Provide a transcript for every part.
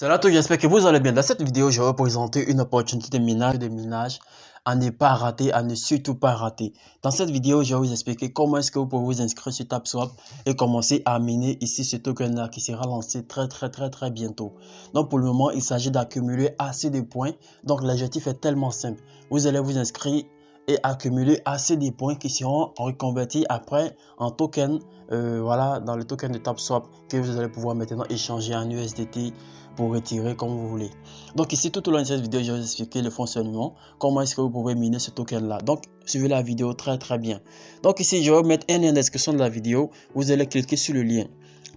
Salut à tous, j'espère que vous allez bien. Dans cette vidéo, je vais vous présenter une opportunité de minage à ne pas rater, à ne surtout pas rater. Dans cette vidéo, je vais vous expliquer comment est-ce que vous pouvez vous inscrire sur TapSwap et commencer à miner ici ce token-là qui sera lancé très bientôt. Donc pour le moment, il s'agit d'accumuler assez de points. Donc l'objectif est tellement simple. Vous allez vous inscrire et accumuler assez de points qui seront reconvertis après en token, voilà, dans le token de TapSwap que vous allez pouvoir maintenant échanger en USDT pour retirer comme vous voulez. Donc ici tout au long de cette vidéo, je vais vous expliquer le fonctionnement, comment est-ce que vous pouvez miner ce token là. Donc suivez la vidéo très bien. Donc ici je vais vous mettre un lien en description de la vidéo, vous allez cliquer sur le lien.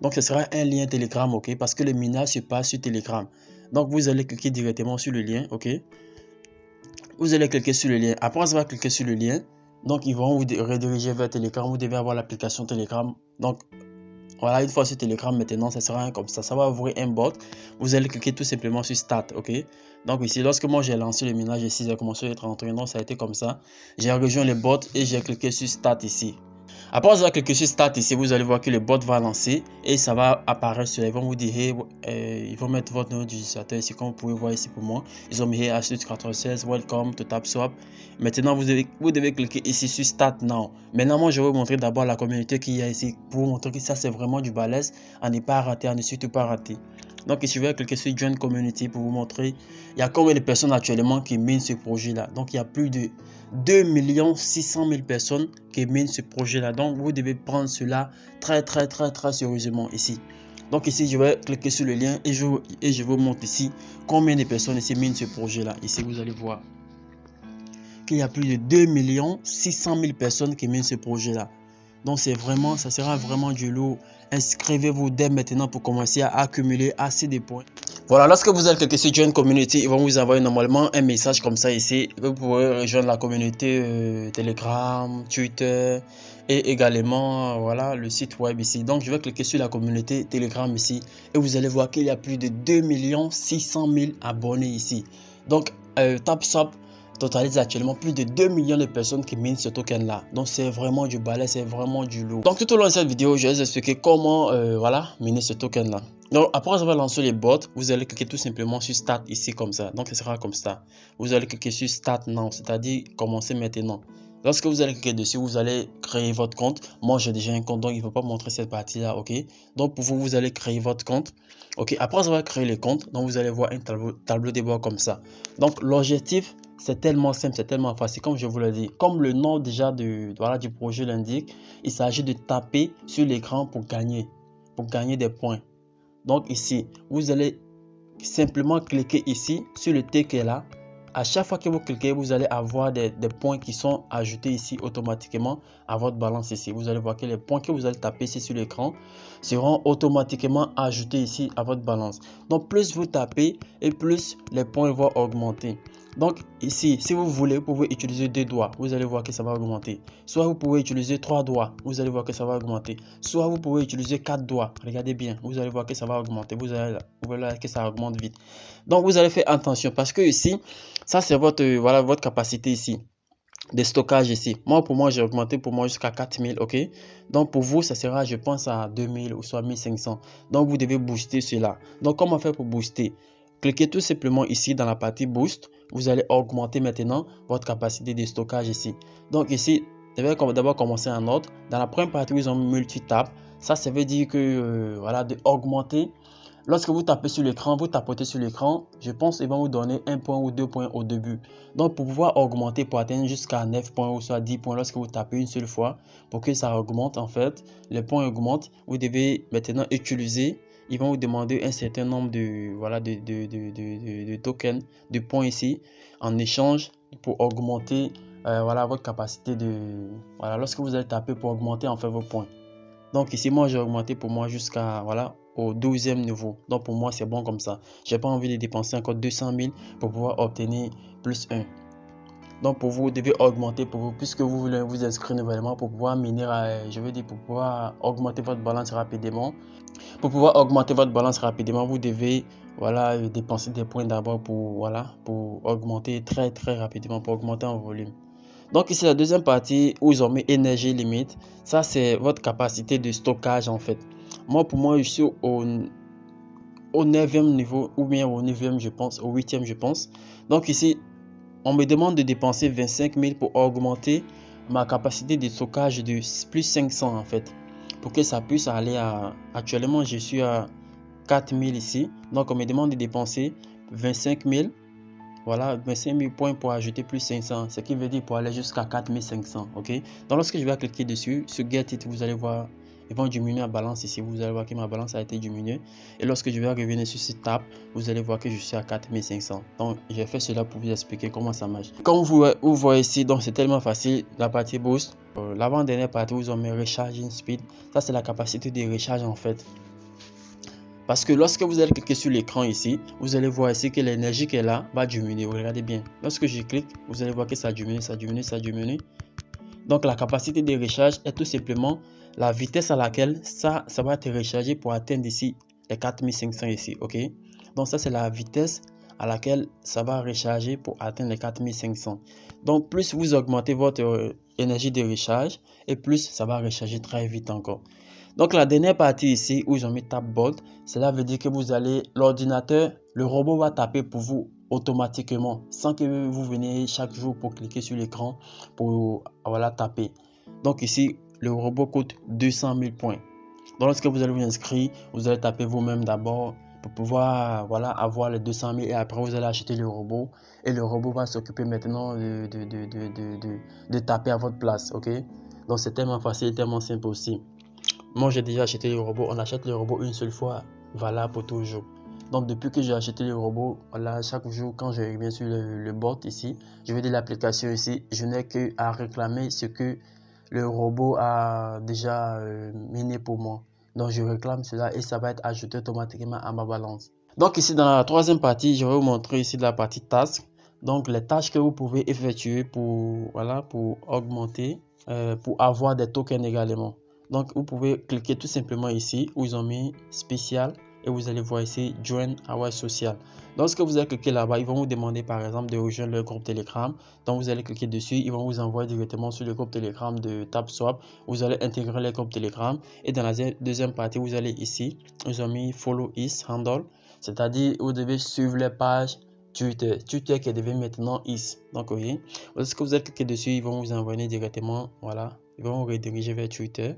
Donc ce sera un lien Telegram, ok, parce que le minage se passe sur Telegram. Donc vous allez cliquer directement sur le lien, ok. Vous allez cliquer sur le lien. Après avoir cliqué sur le lien, donc ils vont vous rediriger vers Telegram. Vous devez avoir l'application Telegram. Donc voilà, une fois sur Telegram maintenant, ça sera comme ça va ouvrir un bot. Vous allez cliquer tout simplement sur Start, ok. Donc ici, lorsque moi j'ai lancé le minage ici, j'ai commencé à être entré, donc ça a été comme ça. J'ai rejoint le bot et j'ai cliqué sur Start ici. Après avoir cliqué sur Start ici, vous allez voir que le bot va lancer et ça va apparaître sur. Ils vont vous dire, ils vont mettre votre nom d'utilisateur ici, comme vous pouvez voir ici pour moi. Ils ont mis H96, Welcome to TapSwap. Maintenant, vous devez cliquer ici sur Start Now. Maintenant, moi, je vais vous montrer d'abord la communauté qu'il y a ici pour vous montrer que ça, c'est vraiment du balèze à ne pas rater, à ne surtout pas rater. Donc ici, je vais cliquer sur Join Community pour vous montrer il y a combien de personnes actuellement qui minent ce projet-là. Donc il y a plus de 2 600 000 personnes qui minent ce projet-là. Donc vous devez prendre cela très sérieusement ici. Donc ici, je vais cliquer sur le lien et je vous montre ici combien de personnes ici minent ce projet-là. Ici, vous allez voir qu'il y a plus de 2 600 000 personnes qui minent ce projet-là. Donc c'est vraiment, ça sera vraiment du lourd. Inscrivez-vous dès maintenant pour commencer à accumuler assez de points. Voilà, lorsque vous allez cliquer sur Join Community, ils vont vous envoyer normalement un message comme ça ici. Vous pourrez rejoindre la communauté Telegram, Twitter et également voilà le site web ici. Donc je vais cliquer sur la communauté Telegram ici et vous allez voir qu'il y a plus de 2 600 000 abonnés ici. Donc TapSwap totalise actuellement plus de 2 millions de personnes qui minent ce token là. Donc c'est vraiment du balai, c'est vraiment du lourd. Donc tout au long de cette vidéo, je vais vous expliquer comment voilà, miner ce token là. Donc après avoir lancé les bots, vous allez cliquer tout simplement sur Start ici comme ça. Donc ce sera comme ça. Vous allez cliquer sur Start Now, c'est-à-dire commencer maintenant. Lorsque vous allez cliquer dessus, vous allez créer votre compte. Moi, j'ai déjà un compte, donc il ne faut pas montrer cette partie-là, ok? Donc pour vous, vous allez créer votre compte. Ok, après avoir créé le compte, donc vous allez voir un tableau de bord comme ça. Donc l'objectif, c'est tellement simple, c'est tellement facile, comme je vous l'ai dit. Comme le nom déjà du projet l'indique, il s'agit de taper sur l'écran pour gagner des points. Donc ici, vous allez simplement cliquer ici sur le T qui est là. À chaque fois que vous cliquez, vous allez avoir des points qui sont ajoutés ici automatiquement à votre balance ici. Vous allez voir que les points que vous allez taper ici sur l'écran seront automatiquement ajoutés ici à votre balance. Donc plus vous tapez et plus les points vont augmenter. Donc ici, si vous voulez, vous pouvez utiliser 2 doigts, vous allez voir que ça va augmenter. Soit vous pouvez utiliser 3 doigts, vous allez voir que ça va augmenter. Soit vous pouvez utiliser 4 doigts, regardez bien, vous allez voir que ça va augmenter. Vous allez voir que ça augmente vite. Donc vous allez faire attention parce que ici, ça c'est votre, voilà, votre capacité ici de stockage ici. Moi, pour moi, j'ai augmenté pour moi jusqu'à 4000, ok. Donc pour vous, ça sera, je pense, à 2000 ou soit 1500. Donc vous devez booster cela. Donc comment faire pour booster? Cliquez tout simplement ici dans la partie boost. Vous allez augmenter maintenant votre capacité de stockage ici. Donc ici, je vais d'abord commencer en ordre. Dans la première partie, ils ont multi-tap. Ça veut dire que voilà, de augmenter. Lorsque vous tapez sur l'écran, vous tapotez sur l'écran, je pense qu'ils vont vous donner 1 point ou 2 points au début. Donc pour pouvoir augmenter, pour atteindre jusqu'à 9 points ou soit 10 points lorsque vous tapez une seule fois, pour que ça augmente en fait, les points augmentent, vous devez maintenant utiliser, ils vont vous demander un certain nombre de, voilà, de tokens, de points ici, en échange pour augmenter voilà, votre capacité de, voilà, lorsque vous allez taper pour augmenter en fait vos points. Donc ici, moi j'ai augmenté pour moi jusqu'à, voilà, au 12e niveau. Donc pour moi c'est bon comme ça. J'ai pas envie de dépenser encore 200 000 pour pouvoir obtenir plus 1. Donc pour vous, vous devez augmenter pour vous, puisque vous voulez vous inscrire nouvellement pour pouvoir miner, je veux dire pour pouvoir augmenter votre balance rapidement. Pour pouvoir augmenter votre balance rapidement, vous devez voilà, dépenser des points d'abord pour, voilà, pour augmenter très rapidement, pour augmenter en volume. Donc ici la deuxième partie où ils ont mis énergie limite, ça c'est votre capacité de stockage en fait. Moi pour moi je suis au 9e niveau ou bien au 9e je pense, au 8e je pense. Donc ici, on me demande de dépenser 25 000 pour augmenter ma capacité de stockage de plus 500 en fait. Pour que ça puisse aller à... Actuellement, je suis à 4 000 ici. Donc on me demande de dépenser 25 000. Voilà, 25 000 points pour ajouter plus 500, ce qui veut dire pour aller jusqu'à 4 500, ok. Donc lorsque je vais cliquer dessus, sur Get It, vous allez voir, ils vont diminuer ma balance ici, vous allez voir que ma balance a été diminuée. Et lorsque je vais revenir sur ce tab, vous allez voir que je suis à 4 500. Donc j'ai fait cela pour vous expliquer comment ça marche. Comme vous voyez ici, donc c'est tellement facile, la partie boost. L'avant-dernière partie, vous en met Recharging Speed. Ça c'est la capacité de recharge en fait. Parce que lorsque vous allez cliquer sur l'écran ici, vous allez voir ici que l'énergie qui est là va diminuer. Regardez bien. Lorsque je clique, vous allez voir que ça diminue, ça diminue, ça diminue. Donc la capacité de recharge est tout simplement la vitesse à laquelle ça va être rechargé pour atteindre ici les 4500 ici. Ok. Donc ça c'est la vitesse à laquelle ça va recharger pour atteindre les 4500. Donc plus vous augmentez votre énergie de recharge et plus ça va recharger très vite encore. Donc la dernière partie ici où ils ont mis Tap Bolt, cela veut dire que vous allez, l'ordinateur, le robot va taper pour vous automatiquement sans que vous veniez chaque jour pour cliquer sur l'écran pour voilà, taper. Donc ici, le robot coûte 200 000 points. Donc lorsque vous allez vous inscrire, vous allez taper vous-même d'abord pour pouvoir voilà, avoir les 200 000 et après vous allez acheter le robot et le robot va s'occuper maintenant de taper à votre place. Ok. Donc c'est tellement facile, tellement simple aussi. Moi, j'ai déjà acheté le robot. On achète le robot une seule fois, valable pour toujours. Donc, depuis que j'ai acheté le robot, voilà, chaque jour, quand je reviens sur le bot ici, je vais de l'application ici, je n'ai qu'à réclamer ce que le robot a déjà miné pour moi. Donc, je réclame cela et ça va être ajouté automatiquement à ma balance. Donc, ici, dans la troisième partie, je vais vous montrer ici la partie task. Donc, les tâches que vous pouvez effectuer pour, voilà, pour augmenter, pour avoir des tokens également. Donc, vous pouvez cliquer tout simplement ici où ils ont mis spécial et vous allez voir ici Join Our Social. Lorsque vous allez cliquer là-bas, ils vont vous demander par exemple de rejoindre le groupe Telegram. Donc, vous allez cliquer dessus, ils vont vous envoyer directement sur le groupe Telegram de TapSwap. Vous allez intégrer le groupe Telegram et dans la deuxième partie, vous allez ici, ils ont mis Follow Is Handle, c'est-à-dire vous devez suivre les pages Twitter qui est devenu maintenant Is. Donc, vous voyez, lorsque vous allez cliquer dessus, ils vont vous envoyer directement, voilà, ils vont vous rediriger vers Twitter.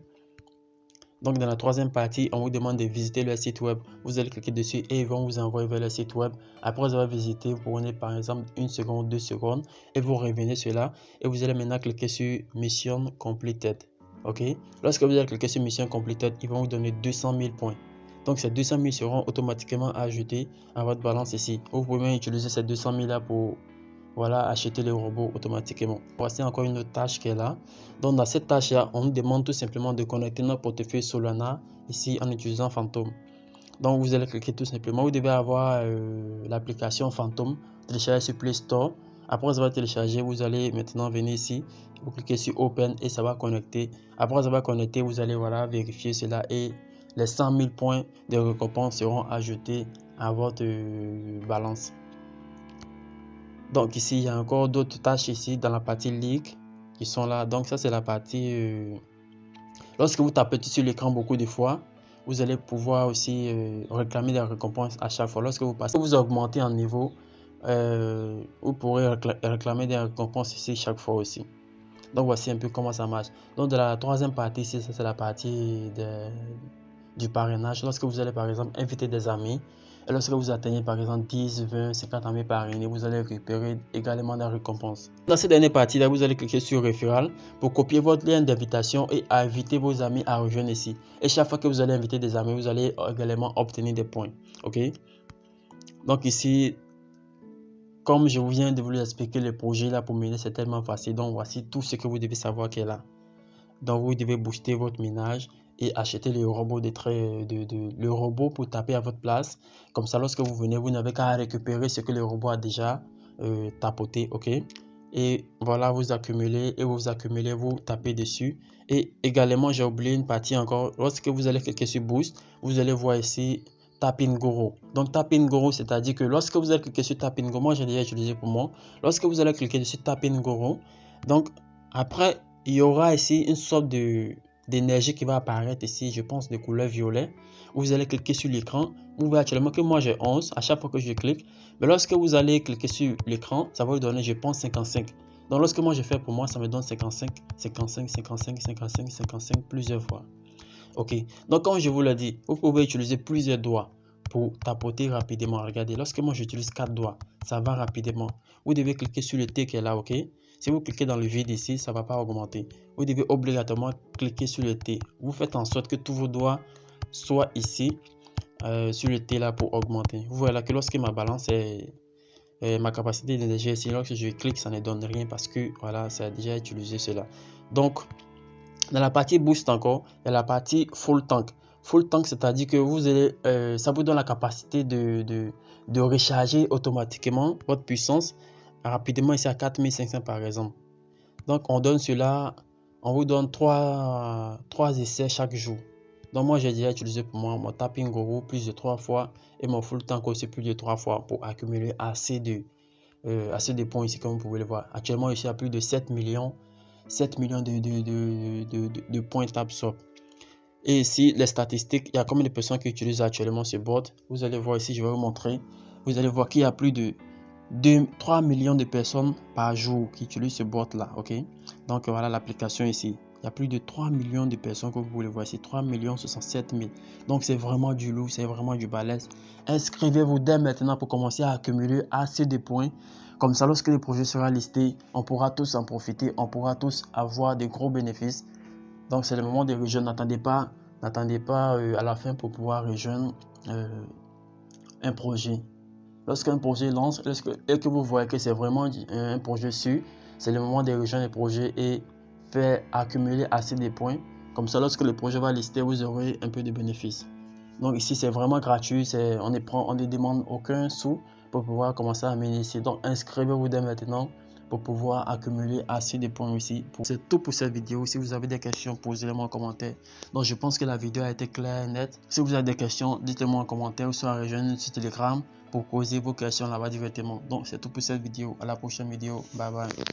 Donc dans la troisième partie, on vous demande de visiter le site web. Vous allez cliquer dessus et ils vont vous envoyer vers le site web. Après avoir visité, vous prenez par exemple 1 seconde, 2 secondes et vous revenez sur là et vous allez maintenant cliquer sur Mission Completed. Ok. Lorsque vous allez cliquer sur Mission Completed, ils vont vous donner 200 000 points. Donc ces 200 000 seront automatiquement ajoutés à votre balance ici. Vous pouvez même utiliser ces 200 000 là pour voilà, acheter le robot automatiquement. Voici encore une autre tâche qui est là. Donc dans cette tâche là, on nous demande tout simplement de connecter notre portefeuille Solana ici en utilisant Phantom. Donc vous allez cliquer tout simplement. Vous devez avoir l'application Phantom téléchargée sur Play Store. Après avoir téléchargé, vous allez maintenant venir ici, vous cliquez sur Open et ça va connecter. Après avoir connecté, vous allez voilà, vérifier cela et les 100 000 points de récompense seront ajoutés à votre balance. Donc ici, il y a encore d'autres tâches ici dans la partie League qui sont là. Donc ça, c'est la partie... Lorsque vous tapez sur l'écran beaucoup de fois, vous allez pouvoir aussi réclamer des récompenses à chaque fois. Lorsque vous passez, vous augmentez en niveau, vous pourrez réclamer des récompenses ici chaque fois aussi. Donc voici un peu comment ça marche. Donc de la troisième partie ici, ça c'est la partie du parrainage. Lorsque vous allez par exemple inviter des amis, et lorsque vous atteignez par exemple 10, 20, 50 amis parrainés, vous allez récupérer également des récompenses. Dans cette dernière partie là, vous allez cliquer sur Referral pour copier votre lien d'invitation et inviter vos amis à rejoindre ici. Et chaque fois que vous allez inviter des amis, vous allez également obtenir des points. Ok. Donc ici, comme je viens de vous expliquer le projet là pour miner, c'est tellement facile. Donc voici tout ce que vous devez savoir qui est là. Donc vous devez booster votre minage et acheter le robot le robot pour taper à votre place. Comme ça, lorsque vous venez, vous n'avez qu'à récupérer ce que le robot a déjà tapoté, ok. Et voilà, vous accumulez et vous accumulez, vous tapez dessus. Et également, j'ai oublié une partie encore. Lorsque vous allez cliquer sur Boost, vous allez voir ici Tap in Guru. Donc Tap in Guru, c'est-à-dire que lorsque vous allez cliquer sur Tap in Guru, moi j'ai déjà utilisé pour moi. Lorsque vous allez cliquer sur Tap in Guru, donc après il y aura ici une sorte d'énergie qui va apparaître ici, je pense de couleur violet. vous allez cliquer sur l'écran. Vous voyez actuellement que moi j'ai 11 à chaque fois que je clique. Mais lorsque vous allez cliquer sur l'écran, ça va vous donner, je pense, 55. Donc lorsque moi je fais pour moi, ça me donne 55, 55, 55, 55, 55 plusieurs fois. Ok, donc comme je vous l'ai dit, vous pouvez utiliser plusieurs doigts pour tapoter rapidement. Regardez, lorsque moi j'utilise 4 doigts, ça va rapidement. Vous devez cliquer sur le T qui est là, ok. Si vous cliquez dans le vide ici, ça ne va pas augmenter. Vous devez obligatoirement cliquer sur le T. Vous faites en sorte que tous vos doigts soient ici, sur le T là pour augmenter. Vous voyez là que lorsque ma balance est... ma capacité d'énergie ici, lorsque je clique, ça ne donne rien parce que voilà, ça a déjà utilisé cela. Donc, dans la partie boost encore, il y a la partie full tank. Full tank, c'est-à-dire que vous allez, ça vous donne la capacité de recharger automatiquement votre puissance rapidement ici à 4500 par exemple. Donc on donne cela, on vous donne 3 essais chaque jour. Donc moi j'ai déjà utilisé pour moi mon tapping guru plus de 3 fois et mon full tank aussi plus de 3 fois pour accumuler assez de points ici comme vous pouvez le voir. Actuellement ici il y a plus de 7 millions de points TapSwap. Et ici, les statistiques, il y a combien de personnes qui utilisent actuellement ce bot. Vous allez voir ici, je vais vous montrer. Vous allez voir qu'il y a plus de 3 millions de personnes par jour qui utilisent ce bot là. Ok, donc voilà l'application ici. Il y a plus de 3 millions de personnes que vous pouvez voir ici. 3 67 000. Donc c'est vraiment du lourd, c'est vraiment du balèze. Inscrivez-vous dès maintenant pour commencer à accumuler assez de points. Comme ça, lorsque le projet sera listé, on pourra tous en profiter, on pourra tous avoir de gros bénéfices. Donc c'est le moment de rejoindre. N'attendez pas à la fin pour pouvoir rejoindre un projet. Lorsqu'un projet lance et que vous voyez que c'est vraiment un projet sûr, c'est le moment de rejoindre le projet et faire accumuler assez de points. Comme ça, lorsque le projet va lister, vous aurez un peu de bénéfices. Donc ici, c'est vraiment gratuit. On ne demande aucun sou pour pouvoir commencer à mener ici. Donc inscrivez-vous dès maintenant pour pouvoir accumuler assez de points ici. C'est tout pour cette vidéo. Si vous avez des questions, posez-les-moi en commentaire. Donc je pense que la vidéo a été claire et nette. Si vous avez des questions, dites-les-moi en commentaire ou soit rejoignez notre site Telegram pour poser vos questions là-bas directement. Donc c'est tout pour cette vidéo. À la prochaine vidéo. Bye bye.